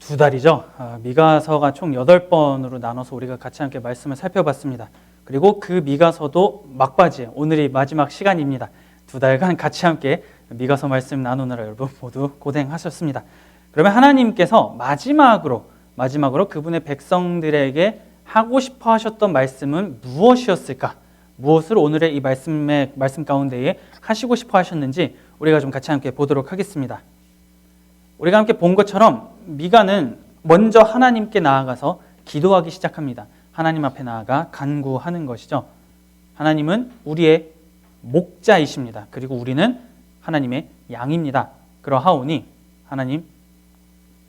두 달이죠. 미가서가 총 8번으로 나눠서 우리가 같이 함께 말씀을 살펴봤습니다. 그리고 그 미가서도 막바지에 오늘이 마지막 시간입니다. 두 달간 같이 함께 미가서 말씀 나누느라 여러분 모두 고생하셨습니다. 그러면 하나님께서 마지막으로 그분의 백성들에게 하고 싶어 하셨던 말씀은 무엇이었을까? 무엇을 오늘의 이 말씀 가운데에 하시고 싶어 하셨는지 우리가 좀 같이 함께 보도록 하겠습니다. 우리가 함께 본 것처럼 미가는 먼저 하나님께 나아가서 기도하기 시작합니다. 하나님 앞에 나아가 간구하는 것이죠. 하나님은 우리의 목자이십니다. 그리고 우리는 하나님의 양입니다. 그러하오니 하나님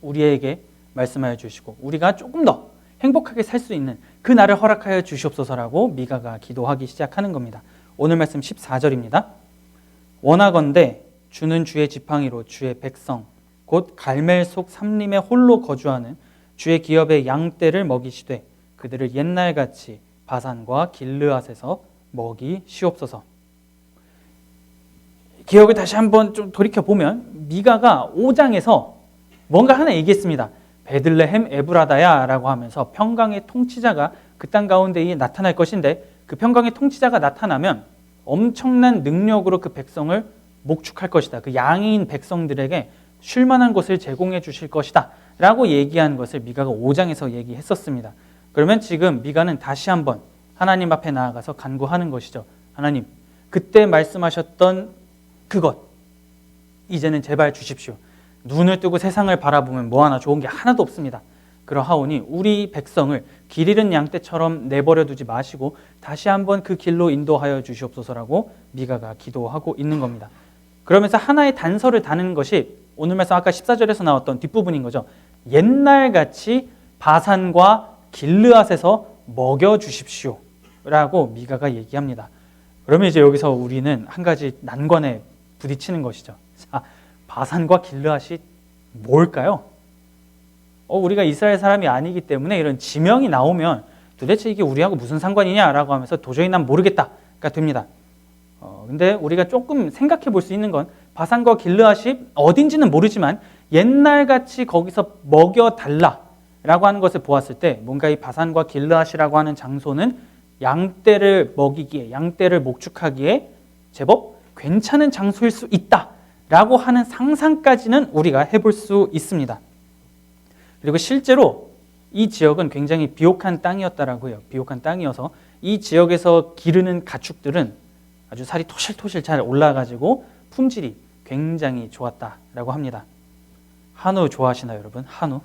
우리에게 말씀하여 주시고 우리가 조금 더 행복하게 살 수 있는 그 날을 허락하여 주시옵소서라고 미가가 기도하기 시작하는 겁니다. 오늘 말씀 14절입니다. 원하건대 주는 주의 지팡이로 주의 백성 곧 갈멜 속 삼림에 홀로 거주하는 주의 기업의 양떼를 먹이시되 그들을 옛날같이 바산과 길르앗에서 먹이시옵소서. 기억을 다시 한번 좀 돌이켜보면 미가가 5장에서 뭔가 하나 얘기했습니다. 베들레헴 에브라다야 라고 하면서 평강의 통치자가 그 땅 가운데에 나타날 것인데 그 평강의 통치자가 나타나면 엄청난 능력으로 그 백성을 목축할 것이다. 그 양인 백성들에게 쉴만한 곳을 제공해 주실 것이다 라고 얘기한 것을 미가가 5장에서 얘기했었습니다. 그러면 지금 미가는 다시 한번 하나님 앞에 나아가서 간구하는 것이죠. 하나님, 그때 말씀하셨던 그것 이제는 제발 주십시오. 눈을 뜨고 세상을 바라보면 뭐 하나 좋은 게 하나도 없습니다. 그러하오니 우리 백성을 길 잃은 양떼처럼 내버려 두지 마시고 다시 한번 그 길로 인도하여 주시옵소서라고 미가가 기도하고 있는 겁니다. 그러면서 하나의 단서를 다는 것이 오늘 말씀 아까 14절에서 나왔던 뒷부분인 거죠. 옛날같이 바산과 길르앗에서 먹여주십시오 라고 미가가 얘기합니다. 그러면 이제 여기서 우리는 한 가지 난관에 부딪히는 것이죠. 자, 바산과 길르앗이 뭘까요? 우리가 이스라엘 사람이 아니기 때문에 이런 지명이 나오면 도대체 이게 우리하고 무슨 상관이냐라고 하면서 도저히 난 모르겠다가 됩니다. 근데 우리가 조금 생각해 볼 수 있는 건 바산과 길르앗이 어딘지는 모르지만 옛날같이 거기서 먹여달라라고 하는 것을 보았을 때 뭔가 이 바산과 길르앗이라고 하는 장소는 양떼를 먹이기에 양떼를 목축하기에 제법 괜찮은 장소일 수 있다라고 하는 상상까지는 우리가 해볼 수 있습니다. 그리고 실제로 이 지역은 굉장히 비옥한 땅이었다라고 해요. 비옥한 땅이어서 이 지역에서 기르는 가축들은 아주 살이 토실토실 잘 올라가지고 품질이 굉장히 좋았다라고 합니다. 한우 좋아하시나요, 여러분? 한우.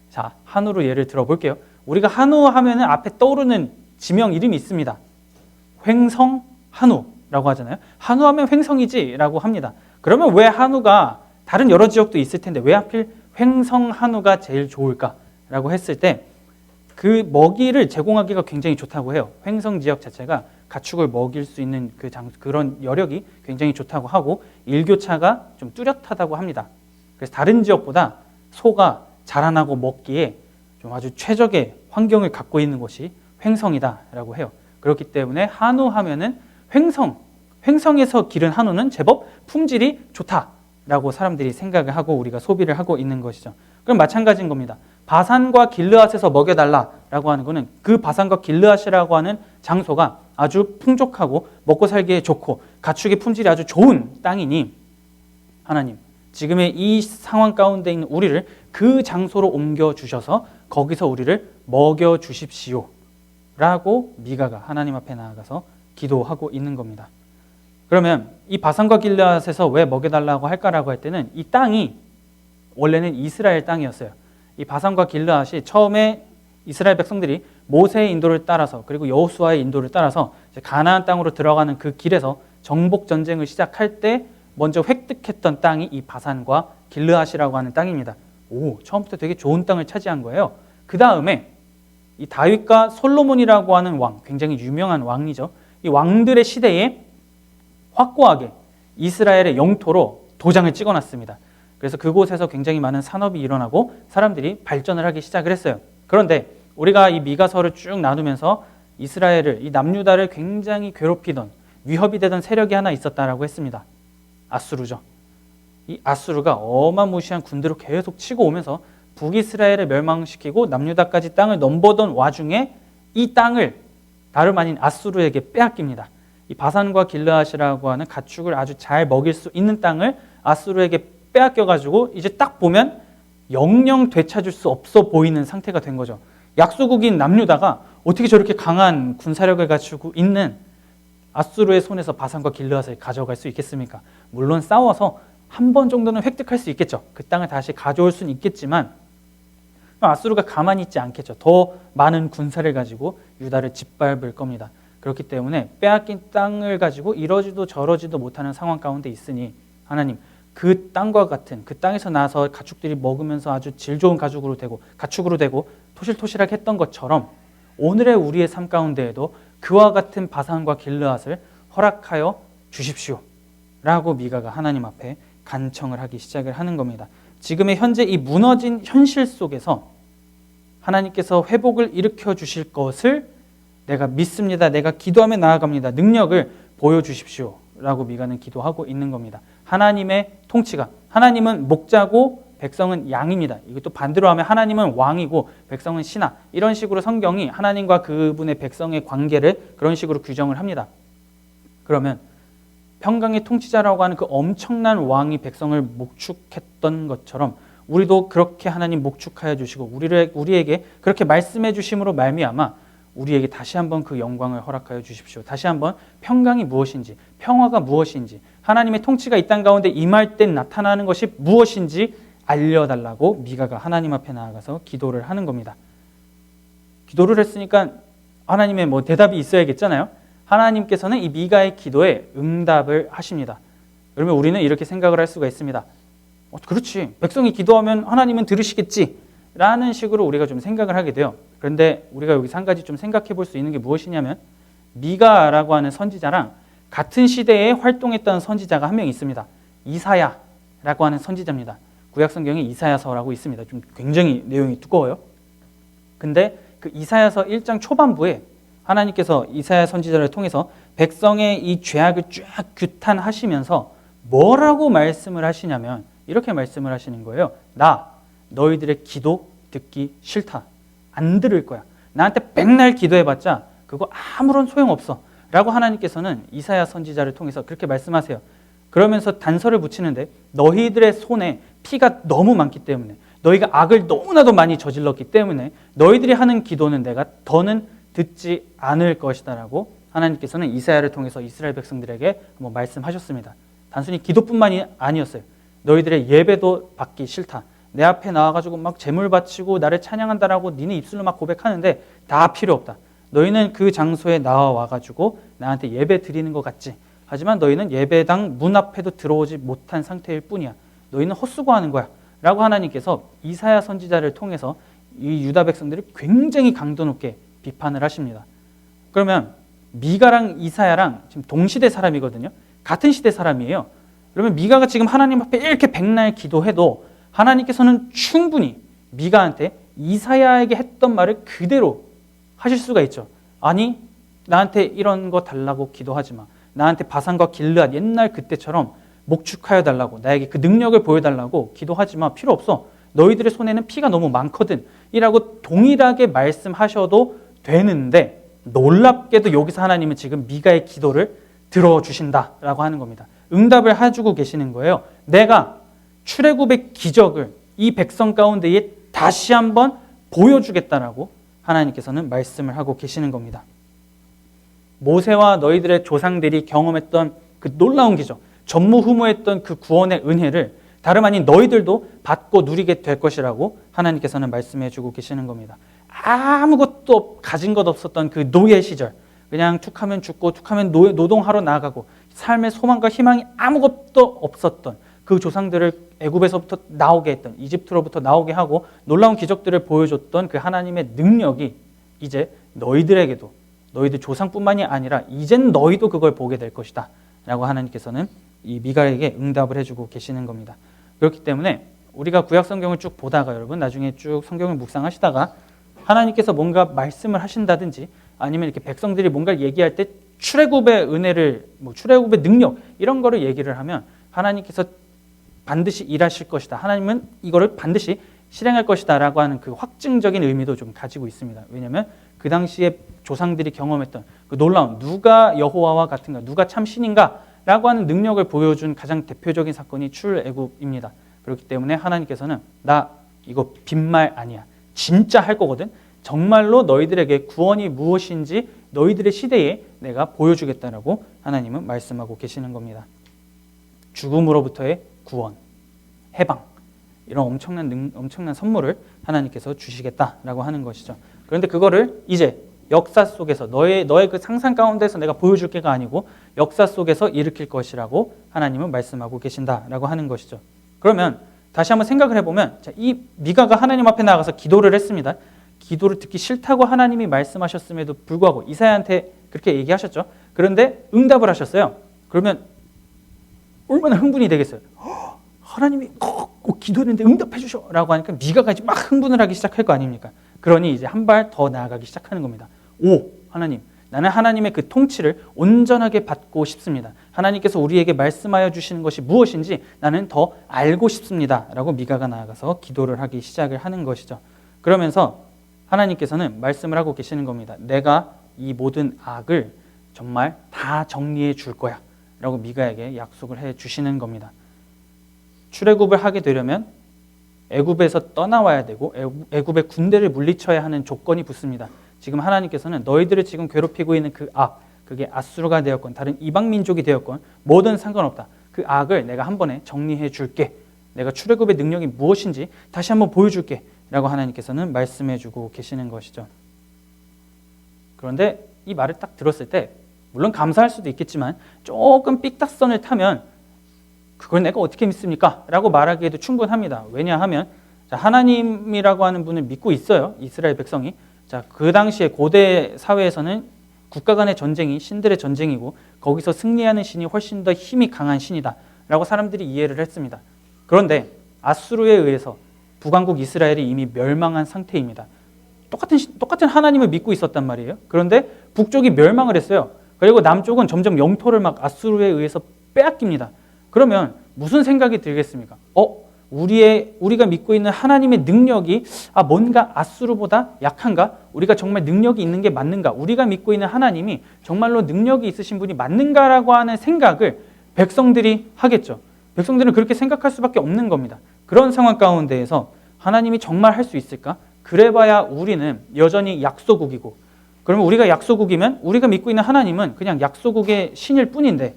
자, 한우로 예를 들어볼게요. 우리가 한우 하면은 앞에 떠오르는 지명 이름이 있습니다. 횡성 한우라고 하잖아요. 한우 하면 횡성이지라고 합니다. 그러면 왜 한우가 다른 여러 지역도 있을 텐데 왜 하필 횡성 한우가 제일 좋을까라고 했을 때 그 먹이를 제공하기가 굉장히 좋다고 해요. 횡성 지역 자체가 가축을 먹일 수 있는 그런 여력이 굉장히 좋다고 하고 일교차가 좀 뚜렷하다고 합니다. 그래서 다른 지역보다 소가 자라나고 먹기에 좀 아주 최적의 환경을 갖고 있는 곳이 횡성이다라고 해요. 그렇기 때문에 한우 하면은 횡성에서 기른 한우는 제법 품질이 좋다라고 사람들이 생각을 하고 우리가 소비를 하고 있는 것이죠. 그럼 마찬가지인 겁니다. 바산과 길르앗에서 먹여달라라고 하는 것은 그 바산과 길르앗이라고 하는 장소가 아주 풍족하고 먹고 살기에 좋고 가축의 품질이 아주 좋은 땅이니 하나님 지금의 이 상황 가운데 있는 우리를 그 장소로 옮겨주셔서 거기서 우리를 먹여주십시오 라고 미가가 하나님 앞에 나아가서 기도하고 있는 겁니다. 그러면 이 바산과 길르앗에서 왜 먹여달라고 할까라고 할 때는 이 땅이 원래는 이스라엘 땅이었어요. 이 바산과 길르앗이 처음에 이스라엘 백성들이 모세의 인도를 따라서 그리고 여호수아의 인도를 따라서 가나안 땅으로 들어가는 그 길에서 정복 전쟁을 시작할 때 먼저 획득했던 땅이 이 바산과 길르앗이라고 하는 땅입니다. 처음부터 되게 좋은 땅을 차지한 거예요. 그 다음에 이 다윗과 솔로몬이라고 하는 왕, 굉장히 유명한 왕이죠. 이 왕들의 시대에 확고하게 이스라엘의 영토로 도장을 찍어놨습니다. 그래서 그곳에서 굉장히 많은 산업이 일어나고 사람들이 발전을 하기 시작을 했어요. 그런데 우리가 이 미가서를 쭉 나누면서 이스라엘을, 이 남유다를 굉장히 괴롭히던 위협이 되던 세력이 하나 있었다라고 했습니다. 아수르죠. 이 아수르가 어마무시한 군대로 계속 치고 오면서 북이스라엘을 멸망시키고 남유다까지 땅을 넘보던 와중에 이 땅을 다름 아닌 아수르에게 빼앗깁니다. 이 바산과 길르앗이라고 하는 가축을 아주 잘 먹일 수 있는 땅을 아수르에게 빼앗겨가지고 이제 딱 보면 영영 되찾을 수 없어 보이는 상태가 된 거죠. 약소국인 남유다가 어떻게 저렇게 강한 군사력을 갖추고 있는 아수르의 손에서 바산과 길르앗을 가져갈 수 있겠습니까? 물론 싸워서 한 번 정도는 획득할 수 있겠죠. 그 땅을 다시 가져올 수는 있겠지만 아수르가 가만히 있지 않겠죠. 더 많은 군사를 가지고 유다를 짓밟을 겁니다. 그렇기 때문에 빼앗긴 땅을 가지고 이러지도 저러지도 못하는 상황 가운데 있으니 하나님, 그 땅과 같은 그 땅에서 나서 가축들이 먹으면서 아주 질 좋은 가축으로 되고 토실토실하게 했던 것처럼 오늘의 우리의 삶 가운데에도 그와 같은 바산과 길르앗을 허락하여 주십시오 라고 미가가 하나님 앞에 간청을 하기 시작을 하는 겁니다. 지금의 현재 이 무너진 현실 속에서 하나님께서 회복을 일으켜 주실 것을 내가 믿습니다. 내가 기도하며 나아갑니다. 능력을 보여주십시오 라고 미가는 기도하고 있는 겁니다. 하나님의 통치가, 하나님은 목자고 백성은 양입니다. 이것도 반대로 하면 하나님은 왕이고 백성은 신하, 이런 식으로 성경이 하나님과 그분의 백성의 관계를 그런 식으로 규정을 합니다. 그러면 평강의 통치자라고 하는 그 엄청난 왕이 백성을 목축했던 것처럼 우리도 그렇게 하나님 목축하여 주시고 우리에게 그렇게 말씀해 주심으로 말미암아 우리에게 다시 한번 그 영광을 허락하여 주십시오. 다시 한번 평강이 무엇인지, 평화가 무엇인지, 하나님의 통치가 이 땅 가운데 임할 때 나타나는 것이 무엇인지 알려달라고 미가가 하나님 앞에 나아가서 기도를 하는 겁니다. 기도를 했으니까 하나님의 대답이 있어야겠잖아요. 하나님께서는 이 미가의 기도에 응답을 하십니다. 그러면 우리는 이렇게 생각을 할 수가 있습니다. 그렇지, 백성이 기도하면 하나님은 들으시겠지 라는 식으로 우리가 좀 생각을 하게 돼요. 그런데 우리가 여기서 한 가지 좀 생각해 볼 수 있는 게 무엇이냐면 미가라고 하는 선지자랑 같은 시대에 활동했던 선지자가 한 명 있습니다. 이사야라고 하는 선지자입니다. 구약성경에 이사야서라고 있습니다. 좀 굉장히 내용이 두꺼워요. 근데 그 이사야서 1장 초반부에 하나님께서 이사야 선지자를 통해서 백성의 이 죄악을 쫙 규탄하시면서 뭐라고 말씀을 하시냐면 이렇게 말씀을 하시는 거예요. 나 너희들의 기도 듣기 싫다. 안 들을 거야. 나한테 백날 기도해봤자 그거 아무런 소용없어 라고 하나님께서는 이사야 선지자를 통해서 그렇게 말씀하세요. 그러면서 단서를 붙이는데 너희들의 손에 피가 너무 많기 때문에 너희가 악을 너무나도 많이 저질렀기 때문에 너희들이 하는 기도는 내가 더는 듣지 않을 것이다 라고 하나님께서는 이사야를 통해서 이스라엘 백성들에게 한번 말씀하셨습니다. 단순히 기도뿐만이 아니었어요. 너희들의 예배도 받기 싫다. 내 앞에 나와가지고 막 제물 바치고 나를 찬양한다라고 니네 입술로 막 고백하는데 다 필요 없다. 너희는 그 장소에 나와가지고 나한테 예배 드리는 것 같지. 하지만 너희는 예배당 문 앞에도 들어오지 못한 상태일 뿐이야. 너희는 헛수고하는 거야 라고 하나님께서 이사야 선지자를 통해서 이 유다 백성들을 굉장히 강도 높게 비판을 하십니다. 그러면 미가랑 이사야랑 지금 동시대 사람이거든요. 같은 시대 사람이에요. 그러면 미가가 지금 하나님 앞에 이렇게 백날 기도해도 하나님께서는 충분히 미가한테 이사야에게 했던 말을 그대로 하실 수가 있죠. 아니, 나한테 이런 거 달라고 기도하지 마. 나한테 바산과 길르앗 옛날 그때처럼 목축하여 달라고, 나에게 그 능력을 보여달라고 기도하지 마. 필요 없어. 너희들의 손에는 피가 너무 많거든 이라고 동일하게 말씀하셔도 되는데 놀랍게도 여기서 하나님은 지금 미가의 기도를 들어주신다라고 하는 겁니다. 응답을 해주고 계시는 거예요. 내가 출애굽의 기적을 이 백성 가운데에 다시 한번 보여주겠다라고 하나님께서는 말씀을 하고 계시는 겁니다. 모세와 너희들의 조상들이 경험했던 그 놀라운 기적, 전무후무했던 그 구원의 은혜를 다름 아닌 너희들도 받고 누리게 될 것이라고 하나님께서는 말씀해 주고 계시는 겁니다. 아무것도 가진 것 없었던 그 노예 시절, 그냥 툭하면 죽고 툭하면 노동하러 나가고 삶의 소망과 희망이 아무것도 없었던 그 조상들을 애굽에서부터 나오게 했던, 이집트로부터 나오게 하고 놀라운 기적들을 보여줬던 그 하나님의 능력이 이제 너희들에게도, 너희들 조상뿐만이 아니라 이젠 너희도 그걸 보게 될 것이다 라고 하나님께서는 이 미가에게 응답을 해주고 계시는 겁니다. 그렇기 때문에 우리가 구약 성경을 쭉 보다가 여러분 나중에 쭉 성경을 묵상하시다가 하나님께서 뭔가 말씀을 하신다든지 아니면 이렇게 백성들이 뭔가를 얘기할 때 출애굽의 은혜를, 출애굽의 능력 이런 거를 얘기를 하면 하나님께서 반드시 일하실 것이다. 하나님은 이거를 반드시 실행할 것이다 라고 하는 그 확증적인 의미도 좀 가지고 있습니다. 왜냐하면 그 당시에 조상들이 경험했던 그 놀라운 누가 여호와와 같은가, 누가 참 신인가 라고 하는 능력을 보여준 가장 대표적인 사건이 출애굽입니다. 그렇기 때문에 하나님께서는 나 이거 빈말 아니야, 진짜 할 거거든, 정말로 너희들에게 구원이 무엇인지 너희들의 시대에 내가 보여주겠다라고 하나님은 말씀하고 계시는 겁니다. 죽음으로부터의 구원, 해방, 이런 엄청난 선물을 하나님께서 주시겠다라고 하는 것이죠. 그런데 그거를 이제 역사 속에서 너의 그 상상 가운데서 내가 보여줄 게가 아니고 역사 속에서 일으킬 것이라고 하나님은 말씀하고 계신다라고 하는 것이죠. 그러면 다시 한번 생각을 해보면, 이 미가가 하나님 앞에 나가서 기도를 했습니다. 기도를 듣기 싫다고 하나님이 말씀하셨음에도 불구하고 이사야한테 그렇게 얘기하셨죠. 그런데 응답을 하셨어요. 그러면 얼마나 흥분이 되겠어요. 하나님이 기도했는데 응답해 주셔 라고 하니까 미가가 이제 막 흥분을 하기 시작할 거 아닙니까? 그러니 이제 한 발 더 나아가기 시작하는 겁니다. 하나님, 나는 하나님의 그 통치를 온전하게 받고 싶습니다. 하나님께서 우리에게 말씀하여 주시는 것이 무엇인지 나는 더 알고 싶습니다 라고 미가가 나아가서 기도를 하기 시작을 하는 것이죠. 그러면서 하나님께서는 말씀을 하고 계시는 겁니다. 내가 이 모든 악을 정말 다 정리해 줄 거야 라고 미가에게 약속을 해 주시는 겁니다. 출애굽을 하게 되려면 애굽에서 떠나와야 되고 애굽의 군대를 물리쳐야 하는 조건이 붙습니다. 지금 하나님께서는 너희들을 지금 괴롭히고 있는 그 악, 그게 아수르가 되었건 다른 이방 민족이 되었건 뭐든 상관없다. 그 악을 내가 한 번에 정리해 줄게. 내가 출애굽의 능력이 무엇인지 다시 한번 보여줄게 라고 하나님께서는 말씀해 주고 계시는 것이죠. 그런데 이 말을 딱 들었을 때 물론 감사할 수도 있겠지만 조금 삑딱선을 타면 그걸 내가 어떻게 믿습니까? 라고 말하기에도 충분합니다. 왜냐하면 하나님이라고 하는 분을 믿고 있어요. 이스라엘 백성이. 그 당시에 고대 사회에서는 국가 간의 전쟁이 신들의 전쟁이고 거기서 승리하는 신이 훨씬 더 힘이 강한 신이다 라고 사람들이 이해를 했습니다. 그런데 아수르에 의해서 북왕국 이스라엘이 이미 멸망한 상태입니다. 똑같은 하나님을 믿고 있었단 말이에요. 그런데 북쪽이 멸망을 했어요. 그리고 남쪽은 점점 영토를 막 아수르에 의해서 빼앗깁니다. 그러면 무슨 생각이 들겠습니까? 우리가 믿고 있는 하나님의 능력이 뭔가 아수르보다 약한가? 우리가 정말 능력이 있는 게 맞는가? 우리가 믿고 있는 하나님이 정말로 능력이 있으신 분이 맞는가라고 하는 생각을 백성들이 하겠죠. 백성들은 그렇게 생각할 수밖에 없는 겁니다. 그런 상황 가운데에서 하나님이 정말 할 수 있을까? 그래봐야 우리는 여전히 약소국이고, 그러면 우리가 약소국이면 우리가 믿고 있는 하나님은 그냥 약소국의 신일 뿐인데,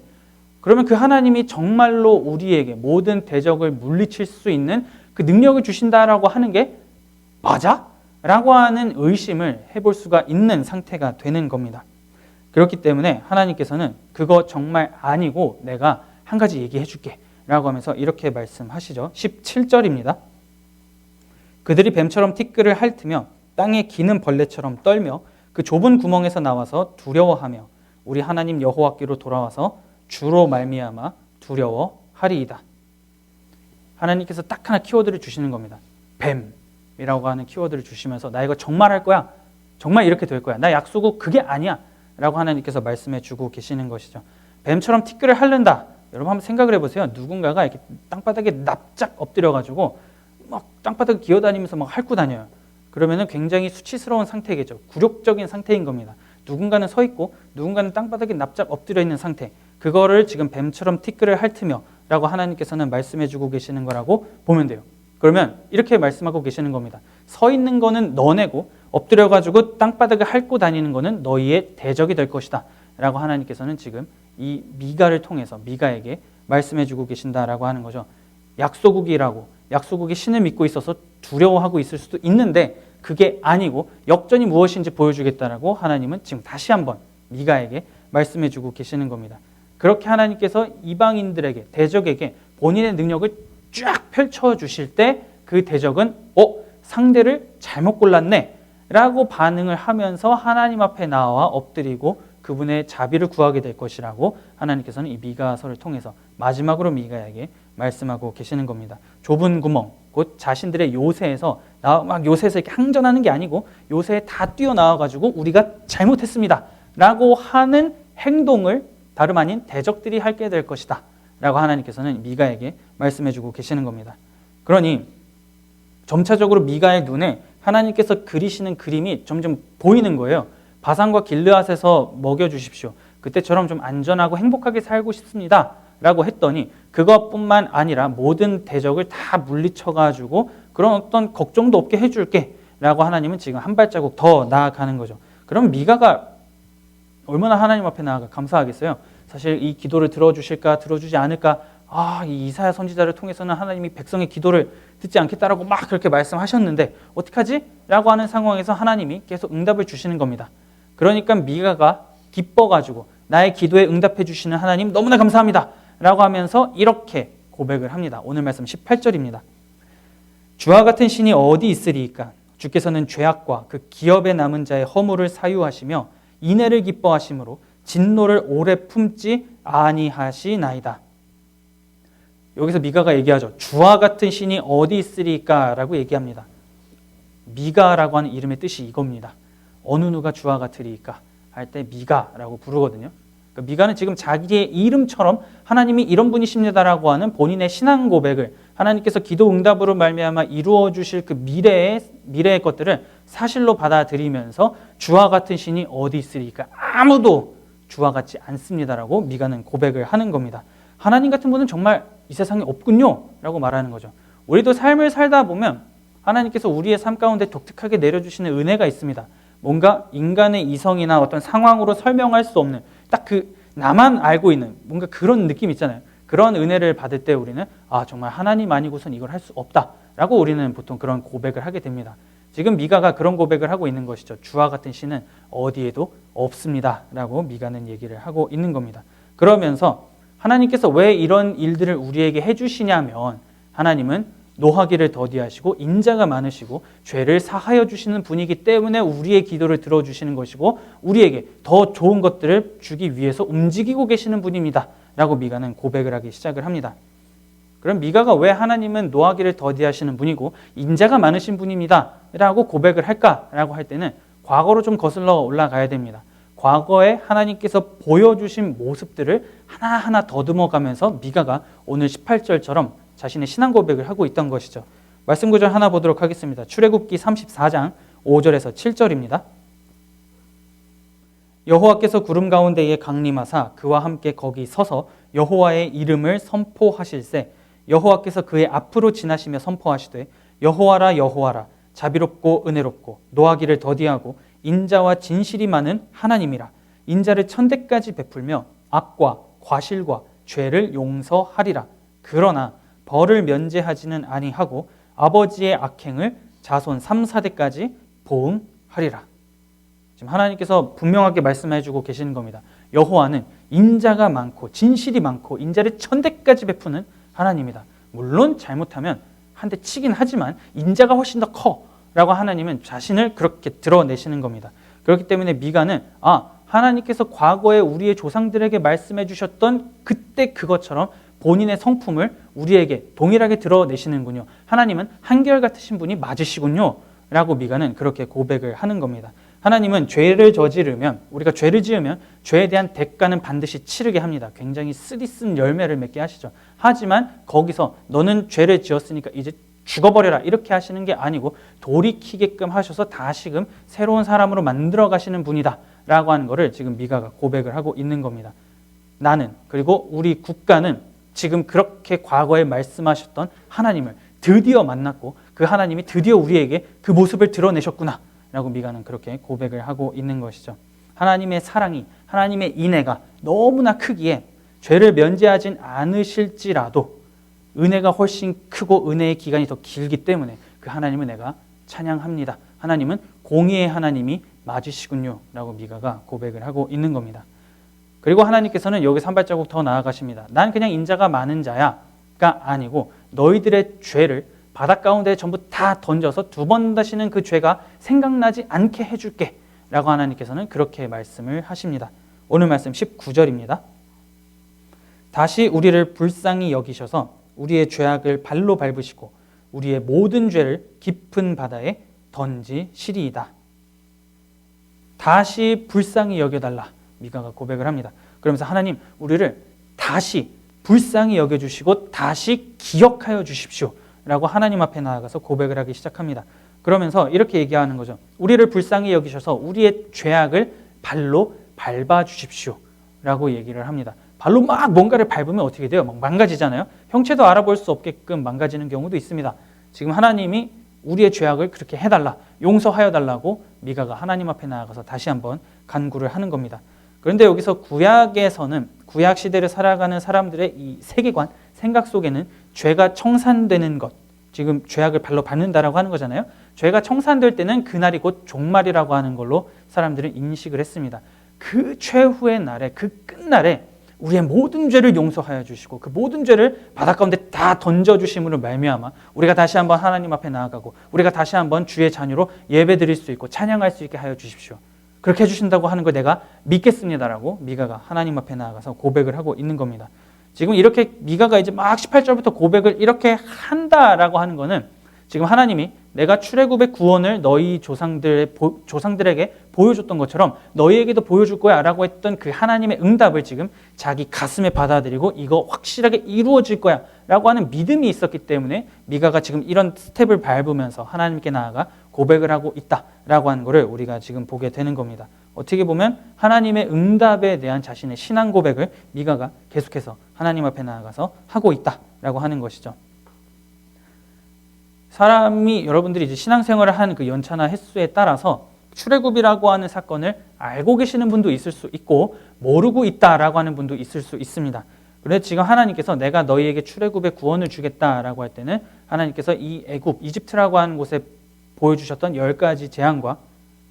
그러면 그 하나님이 정말로 우리에게 모든 대적을 물리칠 수 있는 그 능력을 주신다라고 하는 게 맞아? 라고 하는 의심을 해볼 수가 있는 상태가 되는 겁니다. 그렇기 때문에 하나님께서는 그거 정말 아니고 내가 한 가지 얘기해 줄게 라고 하면서 이렇게 말씀하시죠. 17절입니다. 그들이 뱀처럼 티끌을 핥으며 땅에 기는 벌레처럼 떨며 그 좁은 구멍에서 나와서 두려워하며 우리 하나님 여호와께로 돌아와서 주로 말미암아 두려워하리이다. 하나님께서 딱 하나 키워드를 주시는 겁니다. 뱀이라고 하는 키워드를 주시면서 나 이거 정말 할 거야. 정말 이렇게 될 거야. 나 약속은 그게 아니야. 라고 하나님께서 말씀해 주고 계시는 것이죠. 뱀처럼 티끌을 핥는다. 여러분 한번 생각을 해보세요. 누군가가 이렇게 땅바닥에 납작 엎드려가지고 막 땅바닥을 기어다니면서 막 핥고 다녀요. 그러면은 굉장히 수치스러운 상태겠죠. 굴욕적인 상태인 겁니다. 누군가는 서 있고 누군가는 땅바닥에 납작 엎드려 있는 상태. 그거를 지금 뱀처럼 티끌을 핥으며 라고 하나님께서는 말씀해 주고 계시는 거라고 보면 돼요. 그러면 이렇게 말씀하고 계시는 겁니다. 서 있는 거는 너네고 엎드려가지고 땅바닥을 핥고 다니는 거는 너희의 대적이 될 것이다 라고 하나님께서는 지금 이 미가를 통해서 미가에게 말씀해 주고 계신다라고 하는 거죠. 약소국이 신을 믿고 있어서 두려워하고 있을 수도 있는데 그게 아니고 역전이 무엇인지 보여주겠다라고 하나님은 지금 다시 한번 미가에게 말씀해 주고 계시는 겁니다. 그렇게 하나님께서 이방인들에게, 대적에게 본인의 능력을 쫙 펼쳐주실 때 그 대적은 상대를 잘못 골랐네 라고 반응을 하면서 하나님 앞에 나와 엎드리고 그분의 자비를 구하게 될 것이라고 하나님께서는 이 미가서를 통해서 마지막으로 미가에게 말씀하고 계시는 겁니다. 좁은 구멍, 곧 자신들의 요새에서 막 요새에서 이렇게 항전하는 게 아니고 요새에 다 뛰어나와가지고 우리가 잘못했습니다 라고 하는 행동을 다름 아닌 대적들이 하게 될 것이다 라고 하나님께서는 미가에게 말씀해주고 계시는 겁니다. 그러니 점차적으로 미가의 눈에 하나님께서 그리시는 그림이 점점 보이는 거예요. 바산과 길르앗에서 먹여주십시오. 그때처럼 좀 안전하고 행복하게 살고 싶습니다. 라고 했더니 그것뿐만 아니라 모든 대적을 다 물리쳐가지고 그런 어떤 걱정도 없게 해줄게 라고 하나님은 지금 한 발자국 더 나아가는 거죠. 그럼 미가가 얼마나 하나님 앞에 나아가 감사하겠어요. 사실 이 기도를 들어주실까 들어주지 않을까, 이 이사야 선지자를 통해서는 하나님이 백성의 기도를 듣지 않겠다라고 막 그렇게 말씀하셨는데 어떡하지? 라고 하는 상황에서 하나님이 계속 응답을 주시는 겁니다. 그러니까 미가가 기뻐가지고 나의 기도에 응답해 주시는 하나님 너무나 감사합니다 라고 하면서 이렇게 고백을 합니다. 오늘 말씀 18절입니다. 주와 같은 신이 어디 있으리이까? 주께서는 죄악과 그 기업에 남은 자의 허물을 사유하시며 인애를 기뻐하심으로 진노를 오래 품지 아니하시나이다. 여기서 미가가 얘기하죠. 주와 같은 신이 어디 있으리까? 라고 얘기합니다. 미가라고 하는 이름의 뜻이 이겁니다. 어느 누가 주와 같으리까? 할 때 미가라고 부르거든요. 그러니까 미가는 지금 자기의 이름처럼 하나님이 이런 분이십니다라고 하는 본인의 신앙 고백을 하나님께서 기도 응답으로 말미암아 이루어 주실 그 미래의 것들을 사실로 받아들이면서 주와 같은 신이 어디 있으리까? 아무도 주와 같지 않습니다라고 미가는 고백을 하는 겁니다. 하나님 같은 분은 정말 이 세상에 없군요 라고 말하는 거죠. 우리도 삶을 살다 보면 하나님께서 우리의 삶 가운데 독특하게 내려주시는 은혜가 있습니다. 뭔가 인간의 이성이나 어떤 상황으로 설명할 수 없는 딱 그 나만 알고 있는 뭔가 그런 느낌 있잖아요. 그런 은혜를 받을 때 우리는 정말 하나님 아니고선 이걸 할 수 없다라고 우리는 보통 그런 고백을 하게 됩니다. 지금 미가가 그런 고백을 하고 있는 것이죠. 주와 같은 신은 어디에도 없습니다 라고 미가는 얘기를 하고 있는 겁니다. 그러면서 하나님께서 왜 이런 일들을 우리에게 해주시냐면 하나님은 노하기를 더디하시고 인자가 많으시고 죄를 사하여 주시는 분이기 때문에 우리의 기도를 들어주시는 것이고 우리에게 더 좋은 것들을 주기 위해서 움직이고 계시는 분입니다 라고 미가는 고백을 하기 시작을 합니다. 그럼 미가가 왜 하나님은 노하기를 더디하시는 분이고 인자가 많으신 분입니다 라고 고백을 할까라고 할 때는 과거로 좀 거슬러 올라가야 됩니다. 과거에 하나님께서 보여주신 모습들을 하나하나 더듬어 가면서 미가가 오늘 18절처럼 자신의 신앙 고백을 하고 있던 것이죠. 말씀 구절 하나 보도록 하겠습니다. 출애굽기 34장 5절에서 7절입니다. 여호와께서 구름 가운데에 강림하사 그와 함께 거기 서서 여호와의 이름을 선포하실세 여호와께서 그의 앞으로 지나시며 선포하시되 여호와라 여호와라 자비롭고 은혜롭고 노하기를 더디하고 인자와 진실이 많은 하나님이라 인자를 천대까지 베풀며 악과 과실과 죄를 용서하리라. 그러나 벌을 면제하지는 아니하고 아버지의 악행을 자손 3, 4대까지 보응하리라. 지금 하나님께서 분명하게 말씀해주고 계시는 겁니다. 여호와는 인자가 많고 진실이 많고 인자를 천대까지 베푸는 하나님이다. 물론 잘못하면 한 대 치긴 하지만 인자가 훨씬 더 커 라고 하나님은 자신을 그렇게 드러내시는 겁니다. 그렇기 때문에 미가는 하나님께서 과거에 우리의 조상들에게 말씀해 주셨던 그때 그것처럼 본인의 성품을 우리에게 동일하게 드러내시는군요. 하나님은 한결같으신 분이 맞으시군요 라고 미가는 그렇게 고백을 하는 겁니다. 하나님은 죄를 저지르면 우리가 죄를 지으면 죄에 대한 대가는 반드시 치르게 합니다. 굉장히 쓰디쓴 열매를 맺게 하시죠. 하지만 거기서 너는 죄를 지었으니까 이제 죽어버려라 이렇게 하시는 게 아니고 돌이키게끔 하셔서 다시금 새로운 사람으로 만들어 가시는 분이다 라고 하는 것을 지금 미가가 고백을 하고 있는 겁니다. 나는 그리고 우리 국가는 지금 그렇게 과거에 말씀하셨던 하나님을 드디어 만났고 그 하나님이 드디어 우리에게 그 모습을 드러내셨구나 라고 미가는 그렇게 고백을 하고 있는 것이죠. 하나님의 사랑이 하나님의 인애가 너무나 크기에 죄를 면제하진 않으실지라도 은혜가 훨씬 크고 은혜의 기간이 더 길기 때문에 그 하나님을 내가 찬양합니다. 하나님은 공의의 하나님이 맞으시군요 라고 미가가 고백을 하고 있는 겁니다. 그리고 하나님께서는 여기서 한 발자국 더 나아가십니다. 난 그냥 인자가 많은 자야가 아니고 너희들의 죄를 바닷 가운데 전부 다 던져서 두 번 다시는 그 죄가 생각나지 않게 해줄게 라고 하나님께서는 그렇게 말씀을 하십니다. 오늘 말씀 19절입니다. 다시 우리를 불쌍히 여기셔서 우리의 죄악을 발로 밟으시고 우리의 모든 죄를 깊은 바다에 던지시리이다. 다시 불쌍히 여겨달라 미가가 고백을 합니다. 그러면서 하나님 우리를 다시 불쌍히 여겨주시고 다시 기억하여 주십시오 라고 하나님 앞에 나아가서 고백을 하기 시작합니다. 그러면서 이렇게 얘기하는 거죠. 우리를 불쌍히 여기셔서 우리의 죄악을 발로 밟아 주십시오 라고 얘기를 합니다. 발로 막 뭔가를 밟으면 어떻게 돼요? 막 망가지잖아요. 형체도 알아볼 수 없게끔 망가지는 경우도 있습니다. 지금 하나님이 우리의 죄악을 그렇게 해달라, 용서하여 달라고 미가가 하나님 앞에 나아가서 다시 한번 간구를 하는 겁니다. 그런데 여기서 구약에서는 구약 시대를 살아가는 사람들의 이 세계관, 생각 속에는 죄가 청산되는 것, 지금 죄악을 발로 밟는다라고 하는 거잖아요. 죄가 청산될 때는 그날이 곧 종말이라고 하는 걸로 사람들은 인식을 했습니다. 그 최후의 날에, 그 끝날에 우리의 모든 죄를 용서하여 주시고 그 모든 죄를 바다 가운데 다 던져주심으로 말미암아 우리가 다시 한번 하나님 앞에 나아가고 우리가 다시 한번 주의 자녀로 예배드릴 수 있고 찬양할 수 있게 하여 주십시오. 그렇게 해주신다고 하는 걸 내가 믿겠습니다라고 미가가 하나님 앞에 나아가서 고백을 하고 있는 겁니다. 지금 이렇게 미가가 이제 막 18절부터 고백을 이렇게 한다라고 하는 거는 지금 하나님이 내가 출애굽의 구원을 너희 조상들에게 보여줬던 것처럼 너희에게도 보여줄 거야 라고 했던 그 하나님의 응답을 지금 자기 가슴에 받아들이고 이거 확실하게 이루어질 거야 라고 하는 믿음이 있었기 때문에 미가가 지금 이런 스텝을 밟으면서 하나님께 나아가 고백을 하고 있다라고 하는 것을 우리가 지금 보게 되는 겁니다. 어떻게 보면 하나님의 응답에 대한 자신의 신앙 고백을 미가가 계속해서 하나님 앞에 나아가서 하고 있다라고 하는 것이죠. 사람이 여러분들이 이제 신앙생활을 한 그 연차나 횟수에 따라서 출애굽이라고 하는 사건을 알고 계시는 분도 있을 수 있고 모르고 있다라고 하는 분도 있을 수 있습니다. 그래서 지금 하나님께서 내가 너희에게 출애굽의 구원을 주겠다라고 할 때는 하나님께서 이 애굽, 이집트라고 하는 곳에 보여주셨던 10가지 재앙과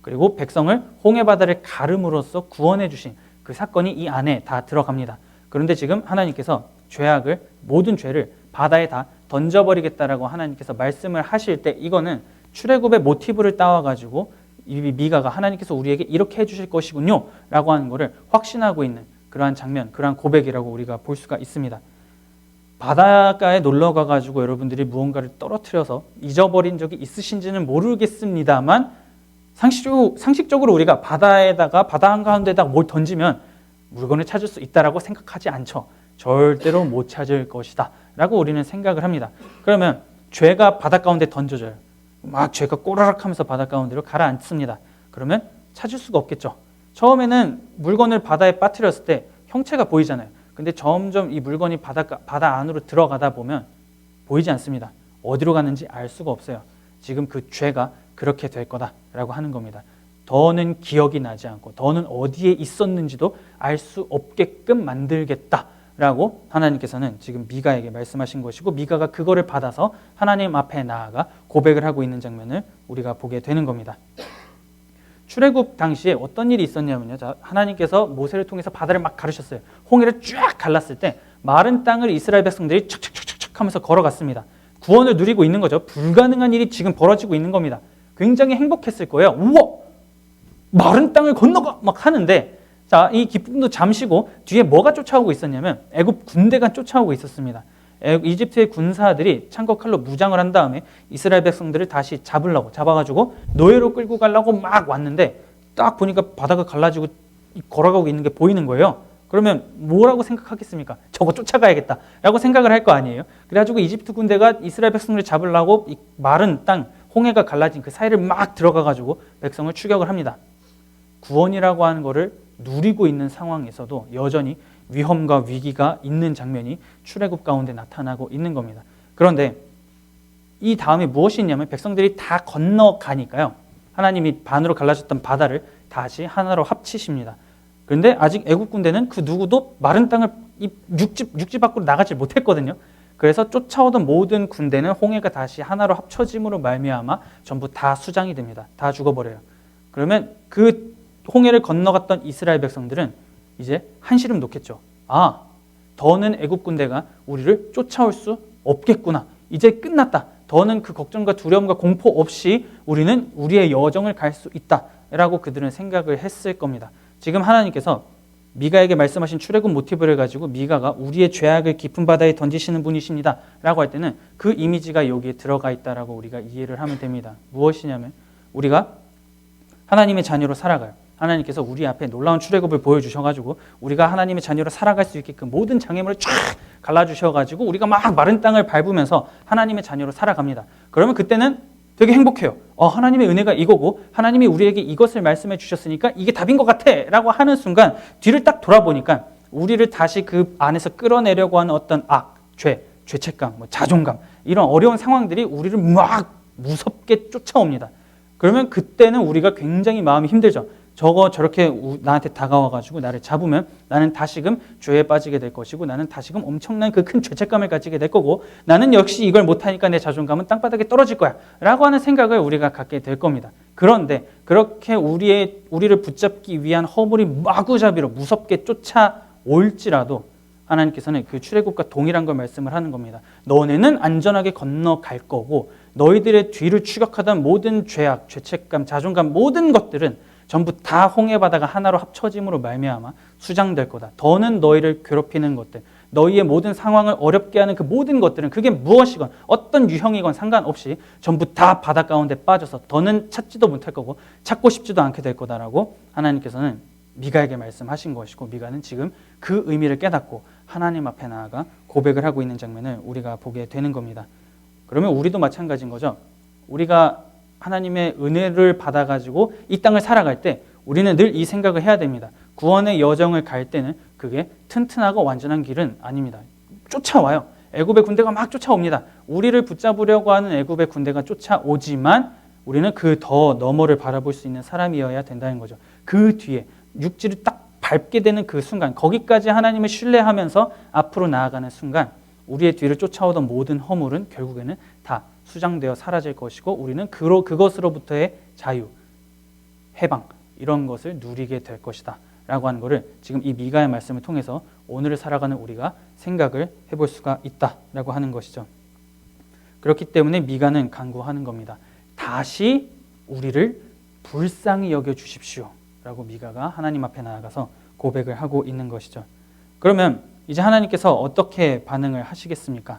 그리고 백성을 홍해바다를 가름으로써 구원해 주신 그 사건이 이 안에 다 들어갑니다. 그런데 지금 하나님께서 모든 죄를 바다에 다 던져버리겠다라고 하나님께서 말씀을 하실 때 이거는 출애굽의 모티브를 따와가지고 이 미가가 하나님께서 우리에게 이렇게 해주실 것이군요 라고 하는 것을 확신하고 있는 그러한 장면, 그러한 고백이라고 우리가 볼 수가 있습니다. 바닷가에 놀러 가가지고 여러분들이 무언가를 떨어뜨려서 잊어버린 적이 있으신지는 모르겠습니다만 상식적으로 우리가 바다 한가운데다가 뭘 던지면 물건을 찾을 수 있다라고 생각하지 않죠. 절대로 못 찾을 것이다 라고 우리는 생각을 합니다. 그러면 죄가 바다 가운데 던져져요. 막 죄가 꼬라락 하면서 바다 가운데로 가라앉습니다. 그러면 찾을 수가 없겠죠. 처음에는 물건을 바다에 빠뜨렸을 때 형체가 보이잖아요. 근데 점점 이 물건이 바다 안으로 들어가다 보면 보이지 않습니다. 어디로 가는지 알 수가 없어요. 지금 그 죄가 그렇게 될 거다라고 하는 겁니다. 더는 기억이 나지 않고 더는 어디에 있었는지도 알 수 없게끔 만들겠다라고 하나님께서는 지금 미가에게 말씀하신 것이고 미가가 그거를 받아서 하나님 앞에 나아가 고백을 하고 있는 장면을 우리가 보게 되는 겁니다. 출애굽 당시에 어떤 일이 있었냐면요. 하나님께서 모세를 통해서 바다를 막 가르셨어요. 홍해를 쫙 갈랐을 때 마른 땅을 이스라엘 백성들이 척척척척 하면서 걸어갔습니다. 구원을 누리고 있는 거죠. 불가능한 일이 지금 벌어지고 있는 겁니다. 굉장히 행복했을 거예요. 우와! 마른 땅을 건너가! 막 하는데 자, 이 기쁨도 잠시고 뒤에 뭐가 쫓아오고 있었냐면 애굽 군대가 쫓아오고 있었습니다. 이집트의 군사들이 창과 칼로 무장을 한 다음에 이스라엘 백성들을 다시 잡아가지고 노예로 끌고 가려고 막 왔는데 딱 보니까 바다가 갈라지고 걸어가고 있는 게 보이는 거예요. 그러면 뭐라고 생각하겠습니까? 저거 쫓아가야겠다 라고 생각을 할 거 아니에요. 그래가지고 이집트 군대가 이스라엘 백성들을 잡으려고 이 마른 땅, 홍해가 갈라진 그 사이를 막 들어가가지고 백성을 추격을 합니다. 구원이라고 하는 거를 누리고 있는 상황에서도 여전히 위험과 위기가 있는 장면이 출애굽 가운데 나타나고 있는 겁니다. 그런데 이 다음에 무엇이 있냐면 백성들이 다 건너가니까요. 하나님이 반으로 갈라졌던 바다를 다시 하나로 합치십니다. 그런데 아직 애굽 군대는 그 누구도 마른 땅을 육지 밖으로 나가지 못했거든요. 그래서 쫓아오던 모든 군대는 홍해가 다시 하나로 합쳐짐으로 말미암아 전부 다 수장이 됩니다. 다 죽어버려요. 그러면 그 홍해를 건너갔던 이스라엘 백성들은 이제 한시름 놓겠죠. 아, 더는 애굽 군대가 우리를 쫓아올 수 없겠구나. 이제 끝났다. 더는 그 걱정과 두려움과 공포 없이 우리는 우리의 여정을 갈 수 있다라고 그들은 생각을 했을 겁니다. 지금 하나님께서 미가에게 말씀하신 출애굽 모티브를 가지고 미가가 우리의 죄악을 깊은 바다에 던지시는 분이십니다 라고 할 때는 그 이미지가 여기에 들어가 있다라고 우리가 이해를 하면 됩니다. 무엇이냐면 우리가 하나님의 자녀로 살아가요. 하나님께서 우리 앞에 놀라운 출애굽을 보여주셔가지고 우리가 하나님의 자녀로 살아갈 수 있게끔 모든 장애물을 쫙 갈라주셔가지고 우리가 막 마른 땅을 밟으면서 하나님의 자녀로 살아갑니다. 그러면 그때는 되게 행복해요. 하나님의 은혜가 이거고 하나님이 우리에게 이것을 말씀해 주셨으니까 이게 답인 것 같아 라고 하는 순간 뒤를 딱 돌아보니까 우리를 다시 그 안에서 끌어내려고 하는 어떤 악, 죄책감, 자존감 이런 어려운 상황들이 우리를 막 무섭게 쫓아옵니다. 그러면 그때는 우리가 굉장히 마음이 힘들죠. 저렇게 나한테 다가와가지고 나를 잡으면 나는 다시금 죄에 빠지게 될 것이고 나는 다시금 엄청난 그 큰 죄책감을 가지게 될 거고 나는 역시 이걸 못하니까 내 자존감은 땅바닥에 떨어질 거야 라고 하는 생각을 우리가 갖게 될 겁니다. 그런데 그렇게 우리를 붙잡기 위한 허물이 마구잡이로 무섭게 쫓아올지라도 하나님께서는 그 출애굽과 동일한 걸 말씀을 하는 겁니다. 너네는 안전하게 건너갈 거고 너희들의 뒤를 추격하던 모든 죄악, 죄책감, 자존감 모든 것들은 전부 다 홍해 바다가 하나로 합쳐짐으로 말미암아 수장될 거다. 더는 너희를 괴롭히는 것들, 너희의 모든 상황을 어렵게 하는 그 모든 것들은 그게 무엇이건 어떤 유형이건 상관없이 전부 다 바다 가운데 빠져서 더는 찾지도 못할 거고 찾고 싶지도 않게 될 거다라고 하나님께서는 미가에게 말씀하신 것이고 미가는 지금 그 의미를 깨닫고 하나님 앞에 나아가 고백을 하고 있는 장면을 우리가 보게 되는 겁니다. 그러면 우리도 마찬가지인 거죠. 우리가 하나님의 은혜를 받아가지고 이 땅을 살아갈 때 우리는 늘 이 생각을 해야 됩니다. 구원의 여정을 갈 때는 그게 튼튼하고 완전한 길은 아닙니다. 쫓아와요. 애굽의 군대가 막 쫓아옵니다. 우리를 붙잡으려고 하는 애굽의 군대가 쫓아오지만 우리는 그 더 너머를 바라볼 수 있는 사람이어야 된다는 거죠. 그 뒤에 육지를 딱 밟게 되는 그 순간, 거기까지 하나님을 신뢰하면서 앞으로 나아가는 순간 우리의 뒤를 쫓아오던 모든 허물은 결국에는 다 수장되어 사라질 것이고 우리는 그것으로부터의 자유, 해방 이런 것을 누리게 될 것이다 라고 하는 것을 지금 이 미가의 말씀을 통해서 오늘을 살아가는 우리가 생각을 해볼 수가 있다라고 하는 것이죠. 그렇기 때문에 미가는 간구하는 겁니다. 다시 우리를 불쌍히 여겨주십시오 라고 미가가 하나님 앞에 나아가서 고백을 하고 있는 것이죠. 그러면 이제 하나님께서 어떻게 반응을 하시겠습니까?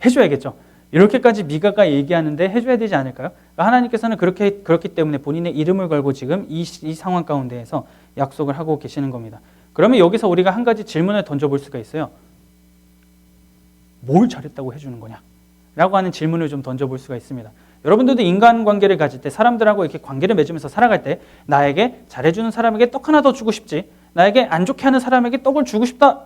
해줘야겠죠. 이렇게까지 미가가 얘기하는데 해줘야 되지 않을까요? 하나님께서는 그렇기 때문에 본인의 이름을 걸고 지금 이 상황 가운데에서 약속을 하고 계시는 겁니다. 그러면 여기서 우리가 한 가지 질문을 던져볼 수가 있어요. 뭘 잘했다고 해주는 거냐? 라고 하는 질문을 좀 던져볼 수가 있습니다. 여러분들도 인간관계를 가질 때 사람들하고 이렇게 관계를 맺으면서 살아갈 때 나에게 잘해주는 사람에게 떡 하나 더 주고 싶지 나에게 안 좋게 하는 사람에게 떡을 주고 싶다?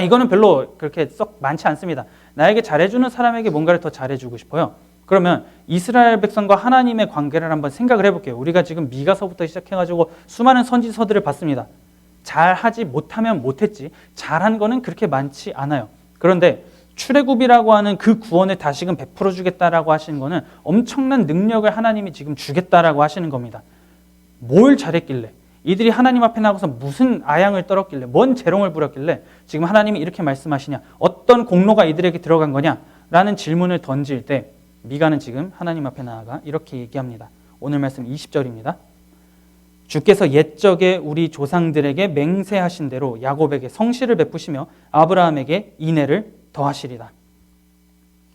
이거는 별로 그렇게 썩 많지 않습니다. 나에게 잘해주는 사람에게 뭔가를 더 잘해주고 싶어요. 그러면 이스라엘 백성과 하나님의 관계를 한번 생각을 해볼게요. 우리가 지금 미가서부터 시작해가지고 수많은 선지서들을 봤습니다. 잘하지 못하면 못했지 잘한 거는 그렇게 많지 않아요. 그런데 출애굽이라고 하는 그 구원을 다시금 베풀어 주겠다라고 하시는 거는 엄청난 능력을 하나님이 지금 주겠다라고 하시는 겁니다. 뭘 잘했길래 이들이 하나님 앞에 나가서 무슨 아양을 떨었길래 뭔 재롱을 부렸길래 지금 하나님이 이렇게 말씀하시냐 어떤 공로가 이들에게 들어간 거냐라는 질문을 던질 때 미가는 지금 하나님 앞에 나아가 이렇게 얘기합니다. 오늘 말씀 20절입니다. 주께서 옛적에 우리 조상들에게 맹세하신 대로 야곱에게 성실을 베푸시며 아브라함에게 인애를 더하시리다.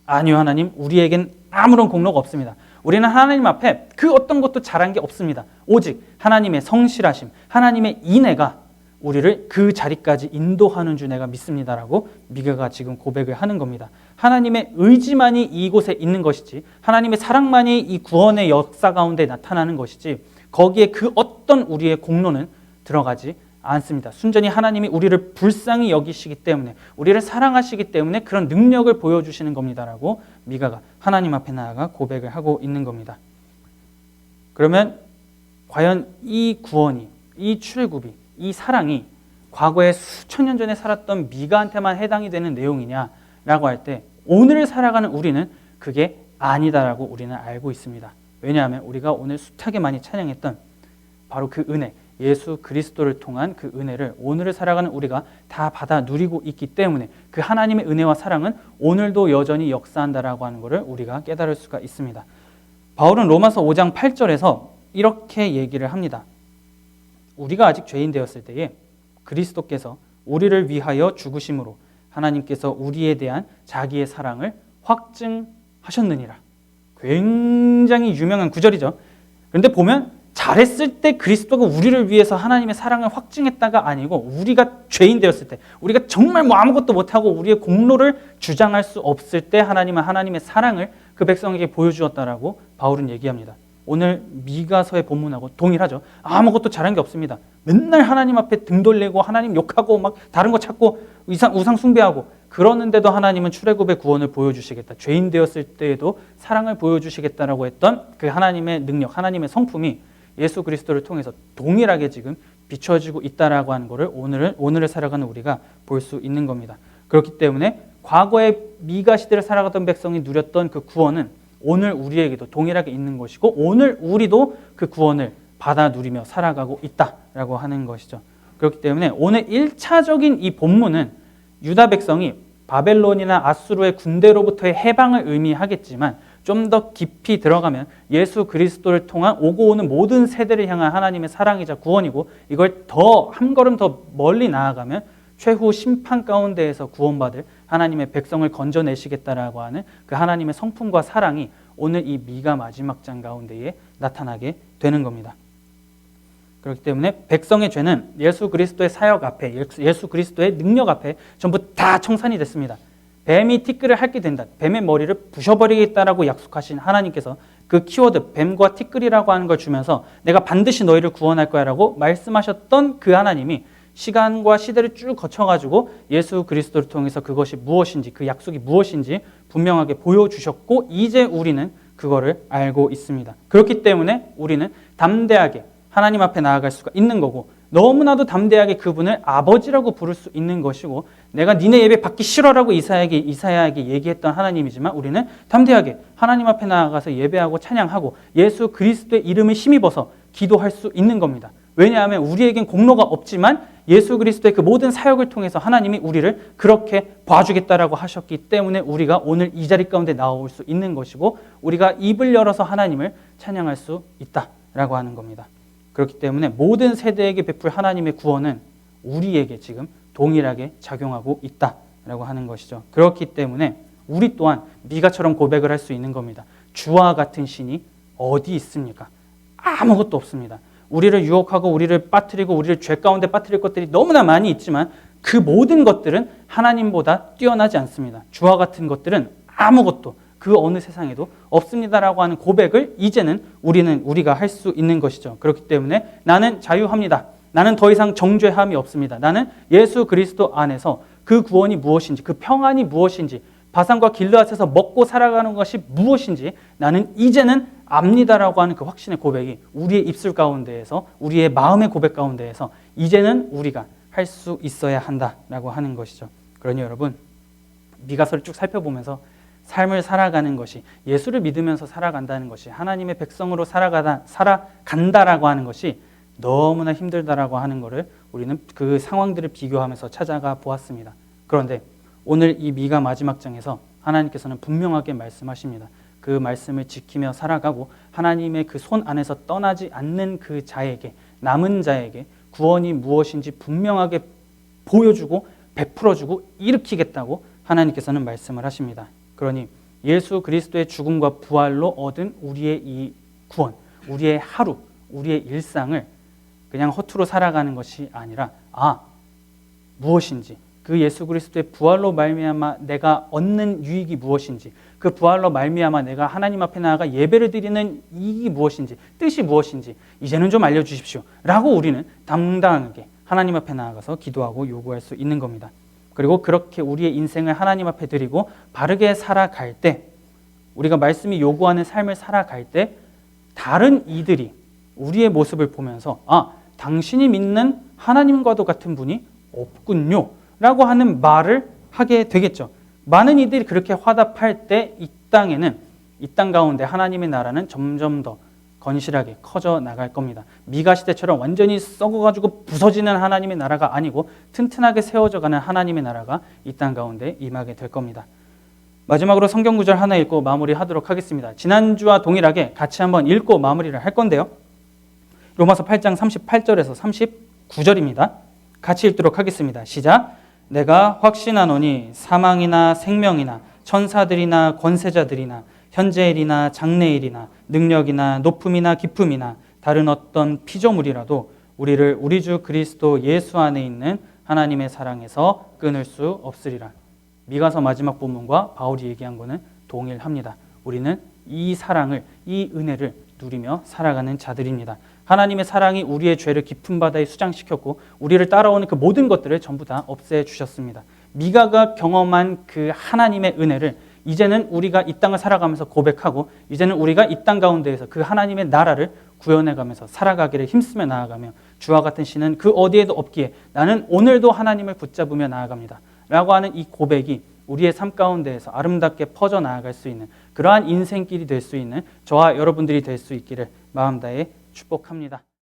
아니요 하나님 우리에겐 아무런 공로가 없습니다. 우리는 하나님 앞에 그 어떤 것도 잘한 게 없습니다. 오직 하나님의 성실하심, 하나님의 인애가 우리를 그 자리까지 인도하는 줄 내가 믿습니다라고 미가가 지금 고백을 하는 겁니다. 하나님의 의지만이 이곳에 있는 것이지 하나님의 사랑만이 이 구원의 역사 가운데 나타나는 것이지 거기에 그 어떤 우리의 공로는 들어가지 않습니다. 순전히 하나님이 우리를 불쌍히 여기시기 때문에 우리를 사랑하시기 때문에 그런 능력을 보여주시는 겁니다라고 미가가 하나님 앞에 나아가 고백을 하고 있는 겁니다. 그러면 과연 이 구원이, 이 출애굽이, 이 사랑이 과거에 수천 년 전에 살았던 미가한테만 해당이 되는 내용이냐라고 할 때 오늘을 살아가는 우리는 그게 아니다라고 우리는 알고 있습니다. 왜냐하면 우리가 오늘 숱하게 많이 찬양했던 바로 그 은혜, 예수 그리스도를 통한 그 은혜를 오늘을 살아가는 우리가 다 받아 누리고 있기 때문에 그 하나님의 은혜와 사랑은 오늘도 여전히 역사한다라고 하는 것을 우리가 깨달을 수가 있습니다. 바울은 로마서 5장 8절에서 이렇게 얘기를 합니다. 우리가 아직 죄인 되었을 때에 그리스도께서 우리를 위하여 죽으심으로 하나님께서 우리에 대한 자기의 사랑을 확증하셨느니라. 굉장히 유명한 구절이죠. 그런데 보면 잘했을 때 그리스도가 우리를 위해서 하나님의 사랑을 확증했다가 아니고 우리가 죄인 되었을 때, 우리가 정말 뭐 아무것도 못하고 우리의 공로를 주장할 수 없을 때 하나님은 하나님의 사랑을 그 백성에게 보여주었다라고 바울은 얘기합니다. 오늘 미가서의 본문하고 동일하죠. 아무것도 잘한 게 없습니다. 맨날 하나님 앞에 등 돌리고 하나님 욕하고 막 다른 거 찾고 우상 숭배하고, 그러는데도 하나님은 출애굽의 구원을 보여주시겠다, 죄인 되었을 때에도 사랑을 보여주시겠다라고 했던 그 하나님의 능력, 하나님의 성품이 예수 그리스도를 통해서 동일하게 지금 비춰지고 있다라고 하는 것을 오늘을 살아가는 우리가 볼 수 있는 겁니다. 그렇기 때문에 과거의 미가 시대를 살아가던 백성이 누렸던 그 구원은 오늘 우리에게도 동일하게 있는 것이고, 오늘 우리도 그 구원을 받아 누리며 살아가고 있다라고 하는 것이죠. 그렇기 때문에 오늘 1차적인 이 본문은 유다 백성이 바벨론이나 아수르의 군대로부터의 해방을 의미하겠지만, 좀 더 깊이 들어가면 예수 그리스도를 통한 오고 오는 모든 세대를 향한 하나님의 사랑이자 구원이고, 이걸 더 한 걸음 더 멀리 나아가면 최후 심판 가운데에서 구원받을 하나님의 백성을 건져내시겠다라고 하는 그 하나님의 성품과 사랑이 오늘 이 미가 마지막 장 가운데에 나타나게 되는 겁니다. 그렇기 때문에 백성의 죄는 예수 그리스도의 사역 앞에, 예수 그리스도의 능력 앞에 전부 다 청산이 됐습니다. 뱀이 티끌을 핥게 된다, 뱀의 머리를 부셔버리겠다라고 약속하신 하나님께서 그 키워드 뱀과 티끌이라고 하는 걸 주면서 내가 반드시 너희를 구원할 거야 라고 말씀하셨던 그 하나님이 시간과 시대를 쭉 거쳐가지고 예수 그리스도를 통해서 그것이 무엇인지, 그 약속이 무엇인지 분명하게 보여주셨고, 이제 우리는 그거를 알고 있습니다. 그렇기 때문에 우리는 담대하게 하나님 앞에 나아갈 수가 있는 거고, 너무나도 담대하게 그분을 아버지라고 부를 수 있는 것이고, 내가 니네 예배 받기 싫어라고 이사야에게 얘기했던 하나님이지만 우리는 담대하게 하나님 앞에 나아가서 예배하고 찬양하고 예수 그리스도의 이름을 힘입어서 기도할 수 있는 겁니다. 왜냐하면 우리에겐 공로가 없지만 예수 그리스도의 그 모든 사역을 통해서 하나님이 우리를 그렇게 봐주겠다라고 하셨기 때문에 우리가 오늘 이 자리 가운데 나올 수 있는 것이고, 우리가 입을 열어서 하나님을 찬양할 수 있다라고 하는 겁니다. 그렇기 때문에 모든 세대에게 베풀 하나님의 구원은 우리에게 지금 동일하게 작용하고 있다라고 하는 것이죠. 그렇기 때문에 우리 또한 미가처럼 고백을 할 수 있는 겁니다. 주와 같은 신이 어디 있습니까? 아무것도 없습니다. 우리를 유혹하고 우리를 빠뜨리고 우리를 죄 가운데 빠뜨릴 것들이 너무나 많이 있지만 그 모든 것들은 하나님보다 뛰어나지 않습니다. 주와 같은 것들은 아무것도 그 어느 세상에도 없습니다라고 하는 고백을 이제는 우리가 할 수 있는 것이죠. 그렇기 때문에 나는 자유합니다. 나는 더 이상 정죄함이 없습니다. 나는 예수 그리스도 안에서 그 구원이 무엇인지, 그 평안이 무엇인지, 바산과 길르앗에서 먹고 살아가는 것이 무엇인지 나는 이제는 압니다라고 하는 그 확신의 고백이 우리의 입술 가운데에서, 우리의 마음의 고백 가운데에서 이제는 우리가 할 수 있어야 한다라고 하는 것이죠. 그러니 여러분, 미가서를 쭉 살펴보면서 삶을 살아가는 것이, 예수를 믿으면서 살아간다는 것이, 하나님의 백성으로 살아간다라고 하는 것이 너무나 힘들다라고 하는 것을 우리는 그 상황들을 비교하면서 찾아가 보았습니다. 그런데 오늘 이 미가 마지막 장에서 하나님께서는 분명하게 말씀하십니다. 그 말씀을 지키며 살아가고 하나님의 그 손 안에서 떠나지 않는 그 자에게, 남은 자에게 구원이 무엇인지 분명하게 보여주고 베풀어주고 일으키겠다고 하나님께서는 말씀을 하십니다. 그러니 예수 그리스도의 죽음과 부활로 얻은 우리의 이 구원, 우리의 하루, 우리의 일상을 그냥 허투루 살아가는 것이 아니라 무엇인지, 그 예수 그리스도의 부활로 말미암아 내가 얻는 유익이 무엇인지, 그 부활로 말미암아 내가 하나님 앞에 나아가 예배를 드리는 이익이 무엇인지, 뜻이 무엇인지 이제는 좀 알려주십시오 라고 우리는 당당하게 하나님 앞에 나아가서 기도하고 요구할 수 있는 겁니다. 그리고 그렇게 우리의 인생을 하나님 앞에 드리고 바르게 살아갈 때, 우리가 말씀이 요구하는 삶을 살아갈 때 다른 이들이 우리의 모습을 보면서 당신이 믿는 하나님과도 같은 분이 없군요 라고 하는 말을 하게 되겠죠. 많은 이들이 그렇게 화답할 때 이 땅에는, 이 땅 가운데 하나님의 나라는 점점 더 건실하게 커져 나갈 겁니다. 미가 시대처럼 완전히 썩어가지고 부서지는 하나님의 나라가 아니고 튼튼하게 세워져가는 하나님의 나라가 이 땅 가운데 임하게 될 겁니다. 마지막으로 성경 구절 하나 읽고 마무리하도록 하겠습니다. 지난주와 동일하게 같이 한번 읽고 마무리를 할 건데요. 로마서 8장 38절에서 39절입니다. 같이 읽도록 하겠습니다. 시작. 내가 확신하노니 사망이나 생명이나 천사들이나 권세자들이나 현재일이나 장래일이나 능력이나 높음이나 깊음이나 다른 어떤 피조물이라도 우리를 우리 주 그리스도 예수 안에 있는 하나님의 사랑에서 끊을 수 없으리라. 미가서 마지막 본문과 바울이 얘기한 거는 동일합니다. 우리는 이 사랑을, 이 은혜를 누리며 살아가는 자들입니다. 하나님의 사랑이 우리의 죄를 깊은 바다에 수장시켰고 우리를 따라오는 그 모든 것들을 전부 다 없애주셨습니다. 미가가 경험한 그 하나님의 은혜를 이제는 우리가 이 땅을 살아가면서 고백하고 이제는 우리가 이 땅 가운데에서 그 하나님의 나라를 구현해가면서 살아가기를 힘쓰며 나아가며 주와 같은 신은 그 어디에도 없기에 나는 오늘도 하나님을 붙잡으며 나아갑니다 라고 하는 이 고백이 우리의 삶 가운데에서 아름답게 퍼져나아갈 수 있는 그러한 인생길이 될 수 있는 저와 여러분들이 될 수 있기를 마음 다해 축복합니다.